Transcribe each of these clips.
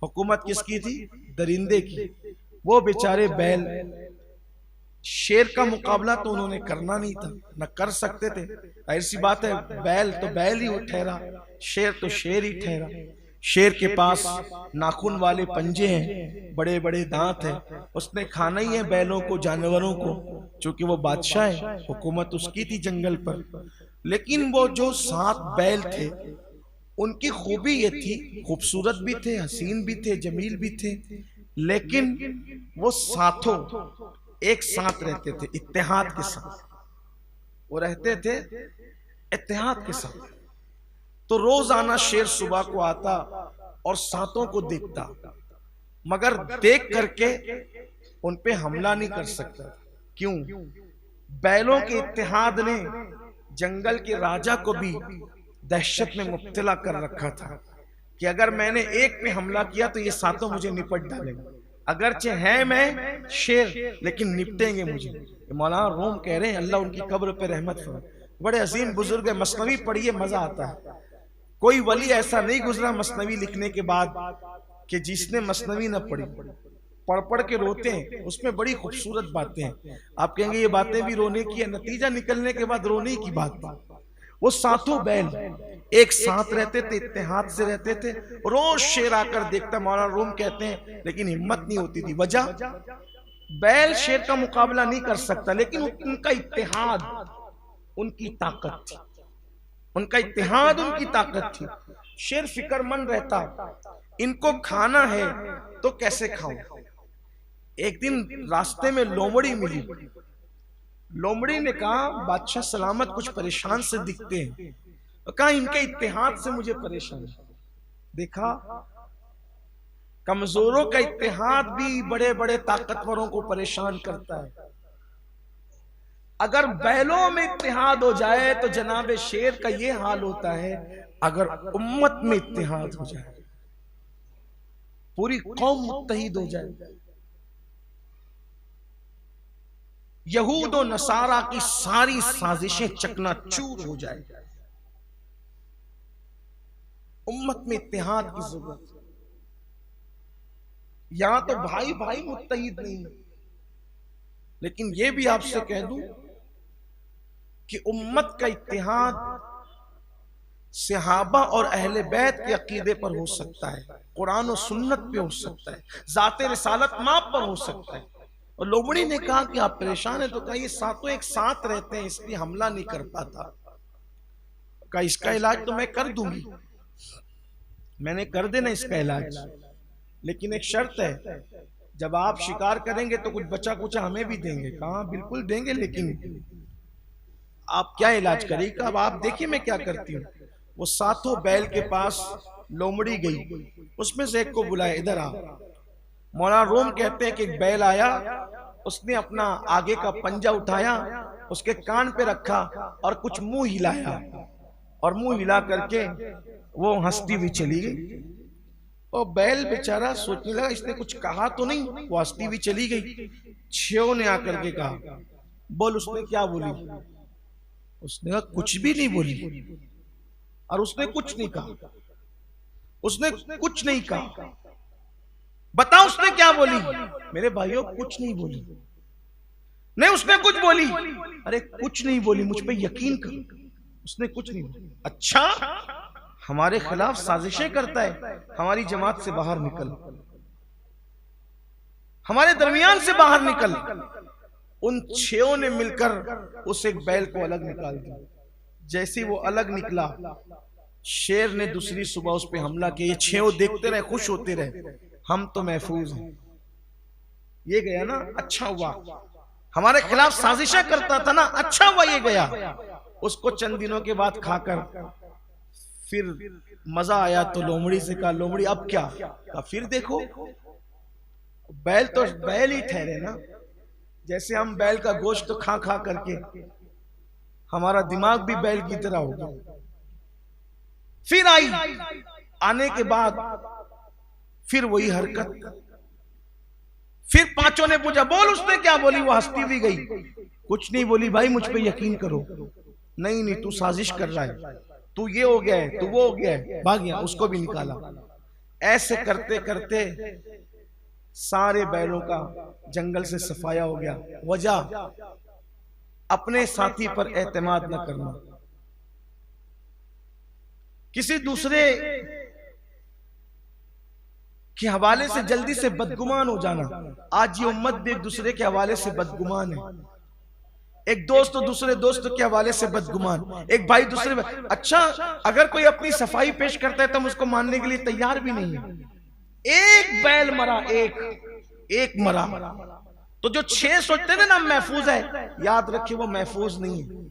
हुकूमत किसकी थी? दरिंदे की। वो बेचारे बैल, शेर का मुकाबला तो उन्होंने करना नहीं था, न कर सकते थे। ऐसी बात है, बैल तो बैल ही ठहरा, शेर तो शेर ही ठहरा। शेर के पास नाखून वाले पंजे हैं, बड़े बड़े दांत हैं, उसने खाना ही है बैलों को, जानवरों को, क्योंकि वो बादशाह है, हुकूमत उसकी थी जंगल पर। लेकिन वो जो 7 बैल थे, उनकी खूबी ये थी, खूबसूरत भी थे, हसीन भी थे, जमील भी थे, लेकिन वो साथों एक साथ रहते थे, इत्तेहाद के साथ। वो रहते थे इत्तेहाद के साथ। तो रोजाना शेर सुबह को आता और सातों को देखता, मगर देख करके उन पे हमला नहीं कर सकता। क्यों? बैलों के इत्तेहाद ने जंगल के राजा को भी दहशत में मुब्तला कर रखा था कि अगर मैंने एक पे हमला किया तो ये सातों मुझे निपट डालेंगे। अगरचे है मैं शेर, लेकिन निपटेंगे मुझे। मौलाना रूम कह रहे हैं, अल्लाह उनकी कब्र पे रहमत फरमाए, बड़े अजीम बुजुर्ग है। मसनवी पढ़िए, मजा आता है। कोई वली ऐसा नहीं गुजरा मसनवी लिखने के बाद कि जिसने मसनवी न पढ़ी, पढ़ पढ़ के रोते हैं। उसमें बड़ी खूबसूरत बातें हैं। आप कहेंगे ये बातें भी रोने की है, नतीजा निकलने के बाद रोने की बात। वो सातों बैल एक साथ रहते थे, इत्तेहाद से रहते थे। रोज शेर आकर देखता, मौलाना रूम कहते हैं, लेकिन हिम्मत नहीं होती थी। वजह, बैल शेर का मुकाबला नहीं कर सकता, लेकिन उनका इत्तेहाद उनकी ताकत थी, उनका इत्तेहाद उनकी ताकत थी। शेर फिक्रमंद रहता, इनको खाना है तो कैसे खाऊं। एक दिन रास्ते में लोमड़ी मिली। लोमड़ी ने कहा, बादशाह सलामत, कुछ परेशान से दिखते हैं। कहा इनके इत्तेहाद से मुझे परेशान है। देखा, कमजोरों का इत्तेहाद भी बड़े बड़े ताकतवरों को परेशान करता है। अगर बैलों में इत्तेहाद हो जाए तो जनाबे शेर का ये हाल होता है। अगर उम्मत में इत्तेहाद हो जाए, पूरी कौम मुत्तहिद हो जाए, यहूद और नसारा की सारी साजिशें चकनाचूर हो जाए, उम्मत में इत्तेहाद की जरूरत। यहां तो भाई भाई मुत्तहिद नहीं, लेकिन यह भी आपसे कह दूं कि उम्मत का इत्तेहाद सहाबा और अहले बैत के अकीदे पर हो सकता है, कुरान और सुन्नत पे हो सकता है, जाते रिसालत माप पर हो सकता है। और लोमड़ी ने कहा कि आप परेशान हैं, तो कहा ये सातों एक साथ रहते हैं, इसलिए हमला नहीं कर पाता। कहा इसका इलाज तो मैं कर दूंगी, मैंने कर देना इसका इलाज, लेकिन एक शर्त है, जब आप शिकार करेंगे तो कुछ बचा कुचा हमें भी देंगे। कहा बिल्कुल देंगे, लेकिन आप क्या इलाज करेंगे। अब आप देखिए मैं क्या करती हूँ। वो सातों बैल के पास लोमड़ी गई, उसमें से एक को बुलाया, इधर आ। मौलाना रूम कहते हैं कि एक बैल आया, उसने अपना आगे का पंजा उठाया, उसके कान पे रखा और कुछ मुंह हिलाया, और मुंह हिला करके वो हंसती हुई चली गई। और बैल बेचारा सोचने लगा इसने कुछ कहा तो नहीं, वो हंसती हुई चली गई। छियो ने आकर के कहा, बोल उसने क्या बोली। उसने कहा कुछ भी नहीं बोली। और उसने कुछ नहीं कहा, उसने कुछ नहीं कहा। बताओ उसने क्या बोली। मेरे भाइयों कुछ नहीं बोली। नहीं उसने कुछ बोली। अरे कुछ नहीं बोली, मुझ पे यकीन करो, उसने कुछ नहीं बोली। अच्छा, हमारे खिलाफ साजिशें करता है, हमारी जमात से बाहर निकल, हमारे दरमियान से बाहर निकल। उन छयों ने मिलकर उस एक बैल को अलग निकाल दिया। जैसे वो अलग निकला, शेर ने दूसरी सुबह उस पर हमला किया। ये छयों देखते रहे, खुश होते रहे, हम तो महफूज हैं। ये गया ना, अच्छा हुआ। हमारे खिलाफ साजिशें करता था ना, अच्छा हुआ ये गया। उसको चंद दिनों के बाद खाकर फिर मजा आया तो लोमड़ी से कहा, लोमड़ी अब क्या। कहा फिर देखो, बैल तो बैल ही ठहरे ना। जैसे हम बैल का गोश्त तो खा खा करके हमारा दिमाग भी बैल की तरह हो गया। फिर आई, आने के बाद फिर वही हरकत। फिर पांचों ने पूछा, बोल उसने क्या बोली। वो हंसती भी गई, कुछ नहीं बोली। भाई मुझ पे यकीन करो। नहीं नहीं, तू साजिश कर रहा है, तू ये हो गया है, तू वो हो गया है। भाग गया, उसको भी निकाला। ऐसे करते करते सारे बैलों का जंगल से सफाया हो गया। वजह अपने साथी पर एतमाद न करना, किसी दूसरे के हवाले से जल्दी से बदगुमान हो जाना। आज ये उम्मत भी एक दूसरे के हवाले से बदगुमान है। एक दोस्त तो दूसरे दोस्त के हवाले से बदगुमान, एक भाई दूसरे। अच्छा, अगर कोई अपनी सफाई पेश करता है तो हम उसको मानने के लिए तैयार भी नहीं है। एक बैल मरा, एक मरा, तो जो 6 सोचते थे ना महफूज है, याद रखिए वो महफूज नहीं है।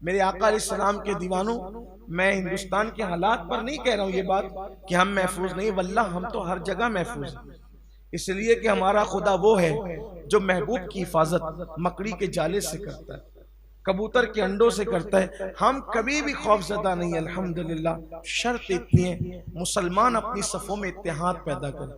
मेरे आका अलैहिस्सलाम के दीवानों, मैं हिंदुस्तान के हालात पर नहीं कह रहा हूं ये बात कि हम महफूज नहीं, वल्लाह हम तो हर जगह महफूज हैं। इसलिए कि हमारा खुदा वो है जो महबूब की हिफाजत मकड़ी के जाले से करता है, कबूतर के अंडों से करता है। हम कभी भी खौफजदा नहीं, अल्हम्दुलिल्लाह। शर्त इतनी है, मुसलमान अपनी सफ़ों में इत्तेहाद पैदा करें।